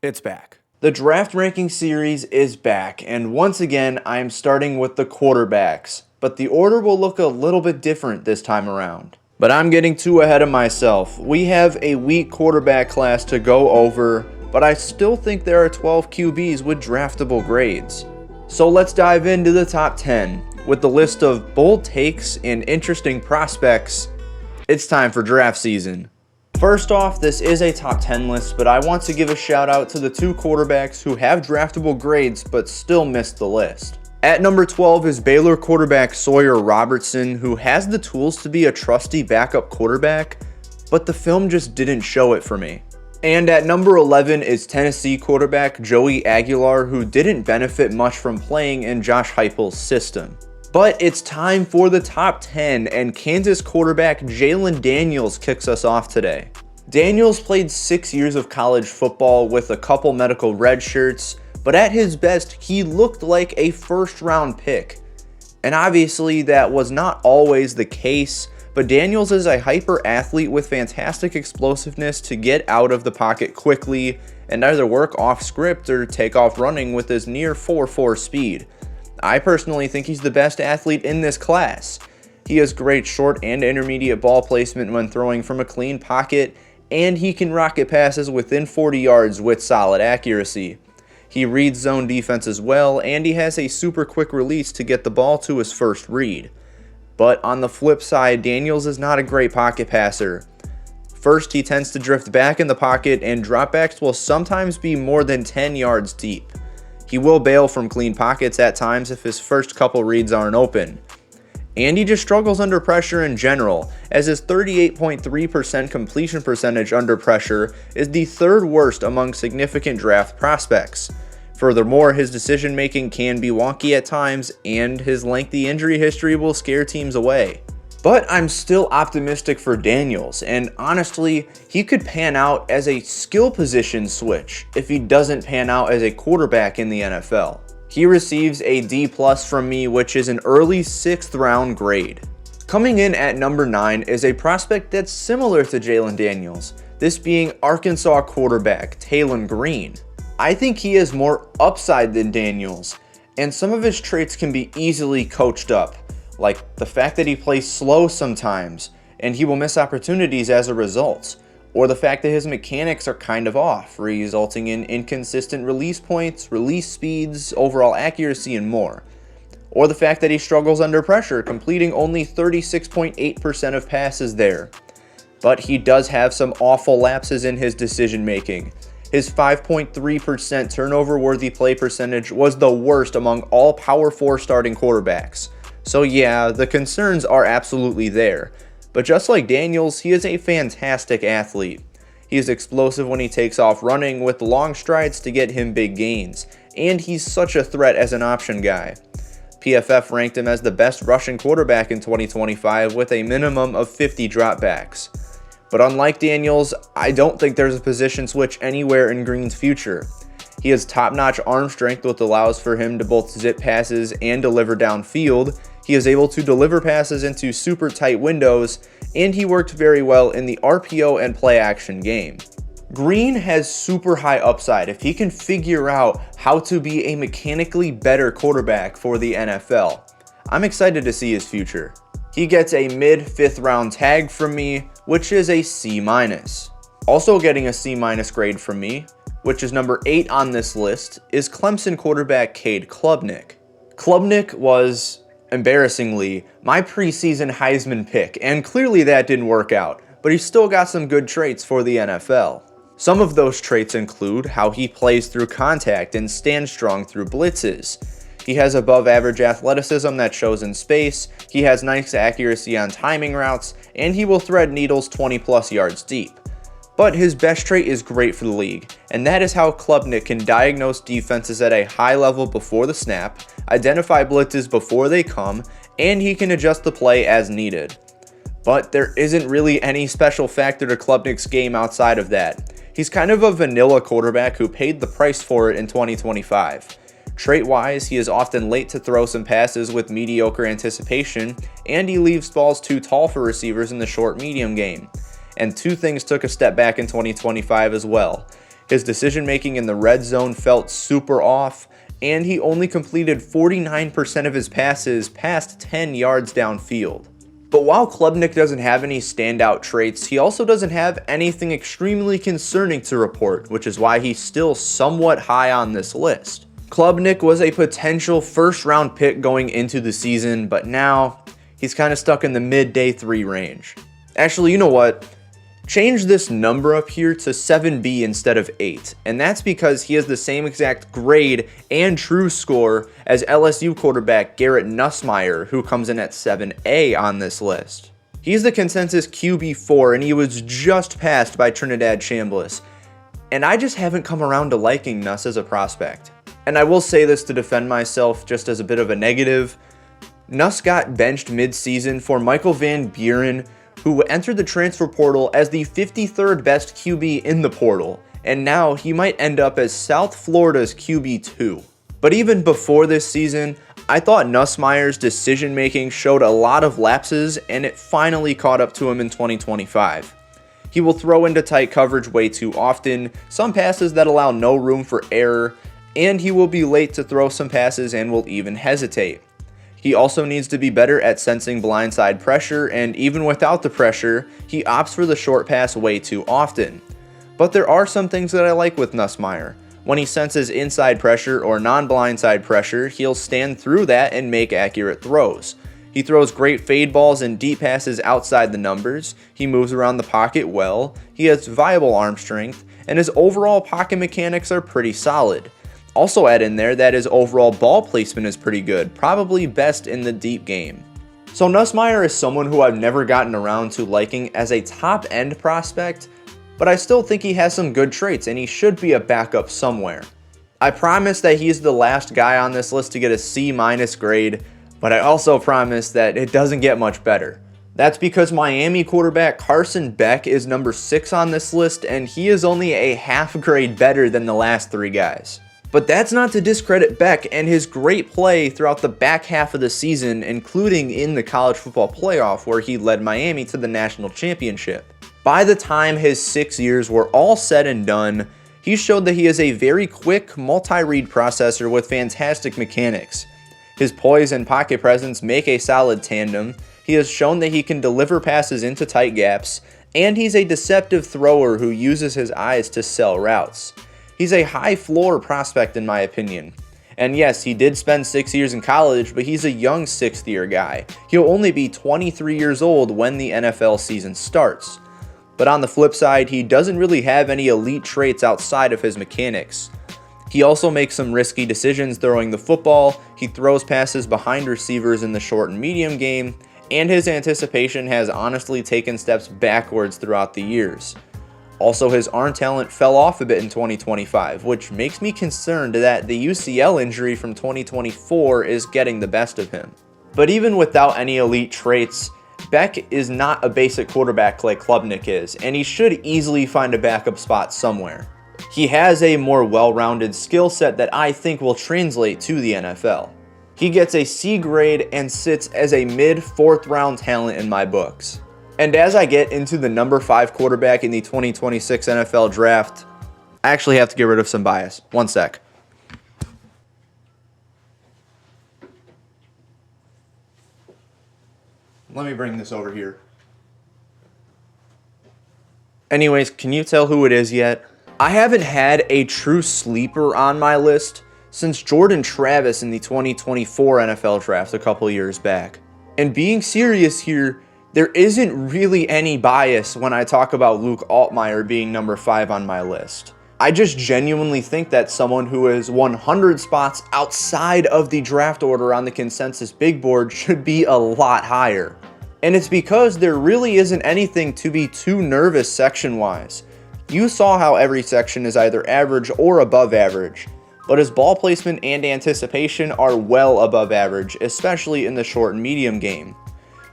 It's back. The draft ranking series is back, and once again, I am starting with the quarterbacks, but the order will look a little bit different this time around. But I'm getting too ahead of myself. We have a weak quarterback class to go over, but I still think there are 12 QBs with draftable grades. So let's dive into the top 10. With the list of bold takes and interesting prospects, it's time for draft season. First off, this is a top 10 list, but I want to give a shout out to the two quarterbacks who have draftable grades but still missed the list. At number 12 is Baylor quarterback Sawyer Robertson, who has the tools to be a trusty backup quarterback, but the film just didn't show it for me. And at number 11 is Tennessee quarterback Joey Aguilar, who didn't benefit much from playing in Josh Heupel's system. But it's time for the top 10, and Kansas quarterback Jalen Daniels kicks us off today. Daniels played 6 years of college football with a couple medical red shirts, but at his best, he looked like a first-round pick. And obviously, that was not always the case, but Daniels is a hyper athlete with fantastic explosiveness to get out of the pocket quickly and either work off script or take off running with his near 4.4 speed. I personally think he's the best athlete in this class. He has great short and intermediate ball placement when throwing from a clean pocket, and he can rocket passes within 40 yards with solid accuracy. He reads zone defenses well, and he has a super quick release to get the ball to his first read. But on the flip side, Daniels is not a great pocket passer. First, he tends to drift back in the pocket, and dropbacks will sometimes be more than 10 yards deep. He will bail from clean pockets at times if his first couple reads aren't open. And he just struggles under pressure in general, as his 38.3% completion percentage under pressure is the third worst among significant draft prospects. Furthermore, his decision making can be wonky at times, and his lengthy injury history will scare teams away. But I'm still optimistic for Daniels, and honestly, he could pan out as a skill position switch if he doesn't pan out as a quarterback in the NFL. He receives a D+ from me, which is an early 6th round grade. Coming in at number 9 is a prospect that's similar to Jalen Daniels, this being Arkansas quarterback Taylon Green. I think he has more upside than Daniels, and some of his traits can be easily coached up, like the fact that he plays slow sometimes, and he will miss opportunities as a result, or the fact that his mechanics are kind of off, resulting in inconsistent release points, release speeds, overall accuracy, and more. Or the fact that he struggles under pressure, completing only 36.8% of passes there. But he does have some awful lapses in his decision making. His 5.3% turnover-worthy play percentage was the worst among all Power 4 starting quarterbacks. So yeah, the concerns are absolutely there. But just like Daniels, he is a fantastic athlete. He is explosive when he takes off running with long strides to get him big gains, and he's such a threat as an option guy. PFF ranked him as the best rushing quarterback in 2025 with a minimum of 50 dropbacks. But unlike Daniels, I don't think there's a position switch anywhere in Green's future. He has top-notch arm strength, which allows for him to both zip passes and deliver downfield. He is able to deliver passes into super tight windows, and he worked very well in the RPO and play action game. Green has super high upside if he can figure out how to be a mechanically better quarterback for the NFL. I'm excited to see his future. He gets a mid-5th round tag from me, which is a C-. Also getting a C- grade from me, which is number 8 on this list, is Clemson quarterback Cade Klubnik. Klubnik was, embarrassingly, my preseason Heisman pick, and clearly that didn't work out, but he's still got some good traits for the NFL. Some of those traits include how he plays through contact and stands strong through blitzes. He has above average athleticism that shows in space, he has nice accuracy on timing routes, and he will thread needles 20+ yards deep. But his best trait is great for the league, and that is how Klubnik can diagnose defenses at a high level before the snap, identify blitzes before they come, and he can adjust the play as needed. But there isn't really any special factor to Klubnik's game outside of that. He's kind of a vanilla quarterback who paid the price for it in 2025. Trait-wise, he is often late to throw some passes with mediocre anticipation, and he leaves balls too tall for receivers in the short-medium game. And two things took a step back in 2025 as well. His decision making in the red zone felt super off, and he only completed 49% of his passes past 10 yards downfield. But while Klubnik doesn't have any standout traits, he also doesn't have anything extremely concerning to report, which is why he's still somewhat high on this list. Klubnik was a potential first-round pick going into the season, but now he's kind of stuck in the mid-day 3 range. Actually, you know what? Change this number up here to 7B instead of 8, and that's because he has the same exact grade and true score as LSU quarterback Garrett Nussmeier, who comes in at 7A on this list. He's the consensus QB4, and he was just passed by Trinidad Chambliss, and I just haven't come around to liking Nuss as a prospect. And I will say this to defend myself just as a bit of a negative. Nuss got benched mid-season for Michael Van Buren, who entered the transfer portal as the 53rd best QB in the portal, and now he might end up as South Florida's QB2. But even before this season, I thought Nussmeier's decision making showed a lot of lapses, and it finally caught up to him in 2025. He will throw into tight coverage way too often, some passes that allow no room for error, and he will be late to throw some passes and will even hesitate. He also needs to be better at sensing blindside pressure, and even without the pressure, he opts for the short pass way too often. But there are some things that I like with Nussmeier. When he senses inside pressure or non-blindside pressure, he'll stand through that and make accurate throws. He throws great fade balls and deep passes outside the numbers, he moves around the pocket well, he has viable arm strength, and his overall pocket mechanics are pretty solid. Also add in there that his overall ball placement is pretty good, probably best in the deep game. So Nussmeier is someone who I've never gotten around to liking as a top end prospect, but I still think he has some good traits and he should be a backup somewhere. I promise that he's the last guy on this list to get a C- grade, but I also promise that it doesn't get much better. That's because Miami quarterback Carson Beck is number 6 on this list, and he is only a half grade better than the last 3 guys. But that's not to discredit Beck and his great play throughout the back half of the season, including in the college football playoff where he led Miami to the national championship. By the time his 6 years were all said and done, he showed that he is a very quick multi-read processor with fantastic mechanics. His poise and pocket presence make a solid tandem, he has shown that he can deliver passes into tight gaps, and he's a deceptive thrower who uses his eyes to sell routes. He's a high floor prospect in my opinion. And yes, he did spend 6 years in college, but he's a young 6th year guy. He'll only be 23 years old when the NFL season starts. But on the flip side, he doesn't really have any elite traits outside of his mechanics. He also makes some risky decisions throwing the football, he throws passes behind receivers in the short and medium game, and his anticipation has honestly taken steps backwards throughout the years. Also, his arm talent fell off a bit in 2025, which makes me concerned that the UCL injury from 2024 is getting the best of him. But even without any elite traits, Beck is not a basic quarterback like Klubnik is, and he should easily find a backup spot somewhere. He has a more well-rounded skill set that I think will translate to the NFL. He gets a C grade and sits as a mid-4th round talent in my books. And as I get into the number 5 quarterback in the 2026 NFL draft, I actually have to get rid of some bias. One sec. Let me bring this over here. Anyways, can you tell who it is yet? I haven't had a true sleeper on my list since Jordan Travis in the 2024 NFL draft a couple years back. And being serious here, there isn't really any bias when I talk about Luke Altmaier being number 5 on my list. I just genuinely think that someone who is 100 spots outside of the draft order on the consensus big board should be a lot higher. And it's because there really isn't anything to be too nervous section-wise. You saw how every section is either average or above average, but his ball placement and anticipation are well above average, especially in the short and medium game.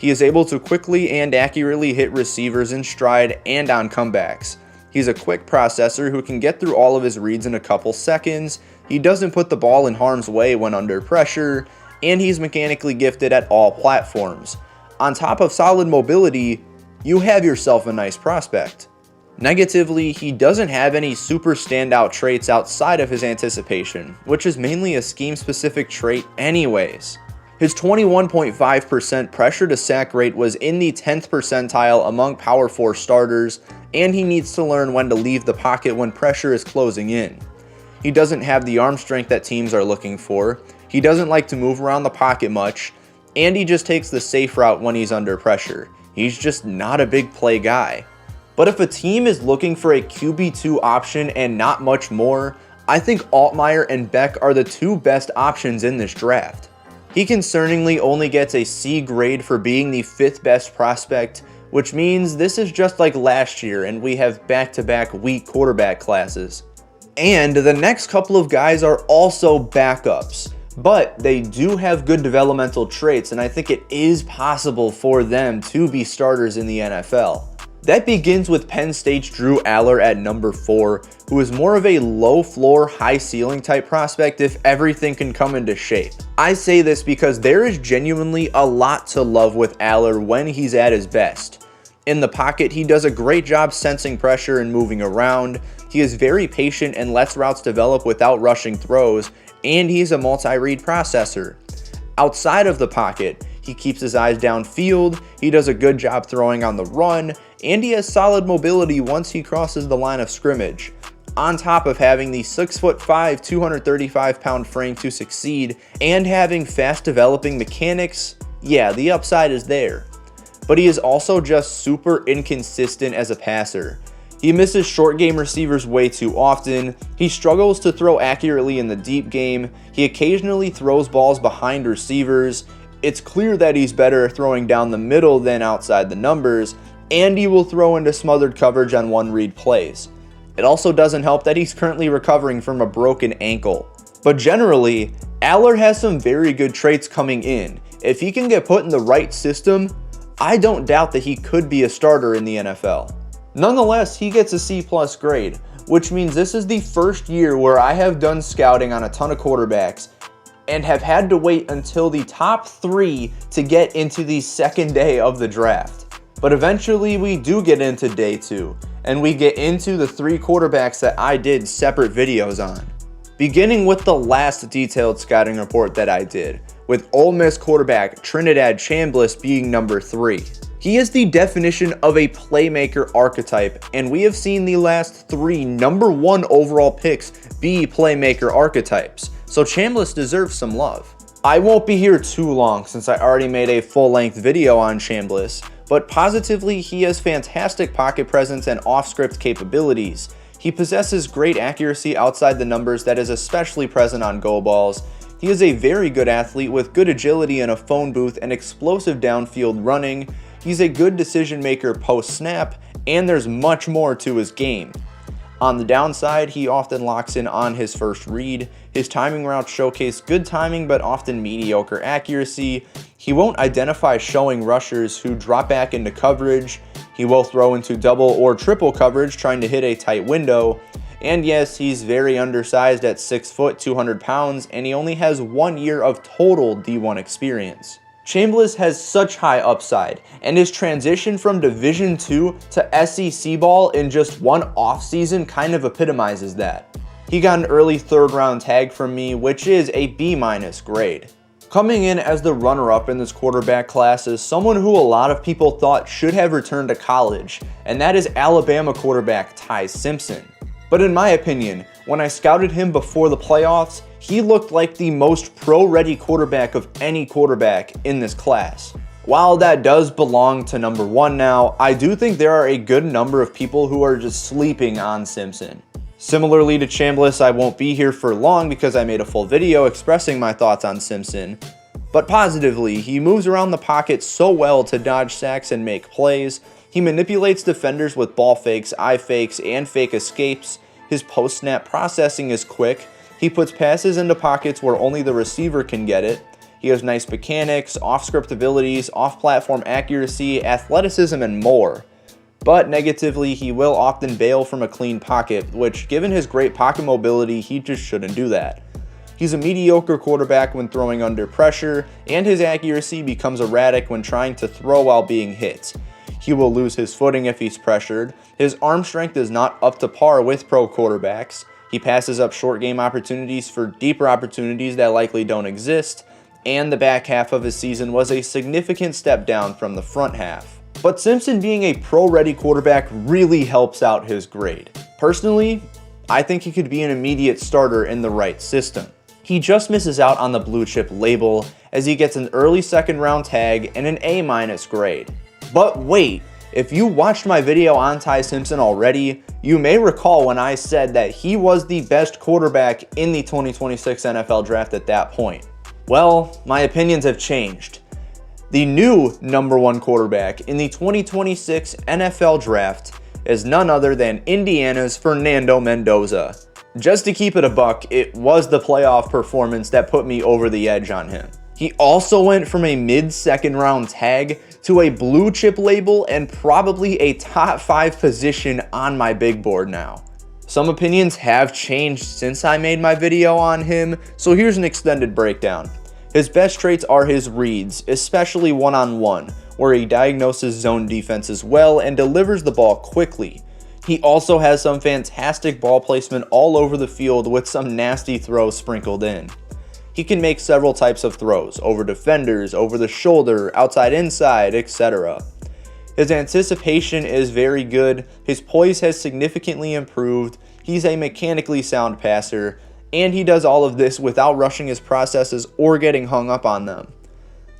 He is able to quickly and accurately hit receivers in stride and on comebacks. He's a quick processor who can get through all of his reads in a couple seconds, he doesn't put the ball in harm's way when under pressure, and he's mechanically gifted at all platforms. On top of solid mobility, you have yourself a nice prospect. Negatively, he doesn't have any super standout traits outside of his anticipation, which is mainly a scheme-specific trait anyways. His 21.5% pressure to sack rate was in the 10th percentile among Power 4 starters, and he needs to learn when to leave the pocket when pressure is closing in. He doesn't have the arm strength that teams are looking for, he doesn't like to move around the pocket much, and he just takes the safe route when he's under pressure. He's just not a big play guy. But if a team is looking for a QB2 option and not much more, I think Altmaier and Beck are the two best options in this draft. He concerningly only gets a C grade for being the 5th best prospect, which means this is just like last year and we have back-to-back weak quarterback classes. And the next couple of guys are also backups, but they do have good developmental traits, and I think it is possible for them to be starters in the NFL. That begins with Penn State's Drew Aller at number 4, who is more of a low floor, high ceiling type prospect if everything can come into shape. I say this because there is genuinely a lot to love with Aller when he's at his best. In the pocket, he does a great job sensing pressure and moving around. He is very patient and lets routes develop without rushing throws, and he's a multi-read processor. Outside of the pocket, he keeps his eyes downfield, he does a good job throwing on the run, and he has solid mobility once he crosses the line of scrimmage. On top of having the 6'5", 235-pound frame to succeed, and having fast developing mechanics, yeah, the upside is there. But he is also just super inconsistent as a passer. He misses short game receivers way too often, he struggles to throw accurately in the deep game, he occasionally throws balls behind receivers, it's clear that he's better throwing down the middle than outside the numbers, and he will throw into smothered coverage on one-read plays. It also doesn't help that he's currently recovering from a broken ankle. But generally, Aller has some very good traits coming in. If he can get put in the right system, I don't doubt that he could be a starter in the NFL. Nonetheless, he gets a C+ grade, which means this is the first year where I have done scouting on a ton of quarterbacks and have had to wait until the top 3 to get into the second day of the draft. But eventually we do get into day 2, and we get into the 3 quarterbacks that I did separate videos on. Beginning with the last detailed scouting report that I did, with Ole Miss quarterback Trinidad Chambliss being number 3. He is the definition of a playmaker archetype, and we have seen the last 3 number 1 overall picks be playmaker archetypes, so Chambliss deserves some love. I won't be here too long since I already made a full-length video on Chambliss, but positively he has fantastic pocket presence and off-script capabilities. He possesses great accuracy outside the numbers that is especially present on go balls. He is a very good athlete with good agility in a phone booth and explosive downfield running. He's a good decision maker post-snap, and there's much more to his game. On the downside, he often locks in on his first read. His timing routes showcase good timing but often mediocre accuracy. He won't identify showing rushers who drop back into coverage. He will throw into double or triple coverage trying to hit a tight window. And yes, he's very undersized at 6 foot, 200 pounds, and he only has 1 year of total D1 experience. Chambliss has such high upside, and his transition from Division II to SEC ball in just one offseason kind of epitomizes that. He got an early 3rd round tag from me, which is a B- grade. Coming in as the runner-up in this quarterback class is someone who a lot of people thought should have returned to college, and that is Alabama quarterback Ty Simpson. But in my opinion, when I scouted him before the playoffs, he looked like the most pro-ready quarterback of any quarterback in this class. While that does belong to number 1 now, I do think there are a good number of people who are just sleeping on Simpson. Similarly to Chambliss, I won't be here for long because I made a full video expressing my thoughts on Simpson. But positively, he moves around the pocket so well to dodge sacks and make plays. He manipulates defenders with ball fakes, eye fakes, and fake escapes. His post-snap processing is quick. He puts passes into pockets where only the receiver can get it. He has nice mechanics, off-script abilities, off-platform accuracy, athleticism, and more. But negatively, he will often bail from a clean pocket, which, given his great pocket mobility, he just shouldn't do that. He's a mediocre quarterback when throwing under pressure, and his accuracy becomes erratic when trying to throw while being hit. He will lose his footing if he's pressured. His arm strength is not up to par with pro quarterbacks. He passes up short game opportunities for deeper opportunities that likely don't exist. And the back half of his season was a significant step down from the front half. But Simpson being a pro-ready quarterback really helps out his grade. Personally, I think he could be an immediate starter in the right system. He just misses out on the blue chip label as he gets an early second round tag and an A- grade. But wait, if you watched my video on Ty Simpson already, you may recall when I said that he was the best quarterback in the 2026 NFL draft at that point. Well, my opinions have changed. The new number one quarterback in the 2026 NFL draft is none other than Indiana's Fernando Mendoza. Just to keep it a buck, it was the playoff performance that put me over the edge on him. He also went from a mid-second round tag to a blue chip label and probably a top 5 position on my big board now. Some opinions have changed since I made my video on him, so here's an extended breakdown. His best traits are his reads, especially one-on-one, where he diagnoses zone defenses well and delivers the ball quickly. He also has some fantastic ball placement all over the field with some nasty throws sprinkled in. He can make several types of throws, over defenders, over the shoulder, outside inside, etc. His anticipation is very good, his poise has significantly improved, he's a mechanically sound passer, and he does all of this without rushing his processes or getting hung up on them.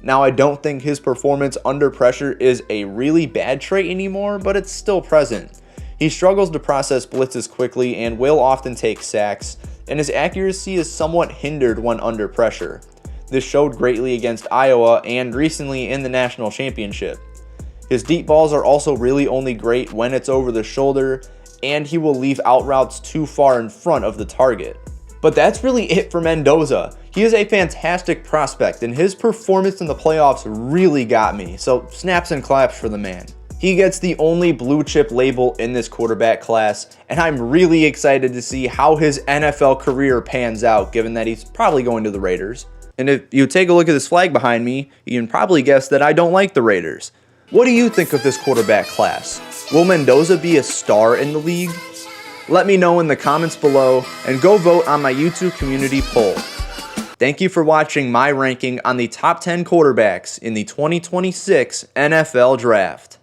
Now, I don't think his performance under pressure is a really bad trait anymore, but it's still present. He struggles to process blitzes quickly and will often take sacks, and his accuracy is somewhat hindered when under pressure. This showed greatly against Iowa and recently in the national championship. His deep balls are also really only great when it's over the shoulder, and he will leave out routes too far in front of the target. But that's really it for Mendoza. He is a fantastic prospect, and his performance in the playoffs really got me, so snaps and claps for the man. He gets the only blue chip label in this quarterback class, and I'm really excited to see how his NFL career pans out, given that he's probably going to the Raiders. And if you take a look at this flag behind me, you can probably guess that I don't like the Raiders. What do you think of this quarterback class? Will Mendoza be a star in the league? Let me know in the comments below, and go vote on my YouTube community poll. Thank you for watching my ranking on the top 10 quarterbacks in the 2026 NFL Draft.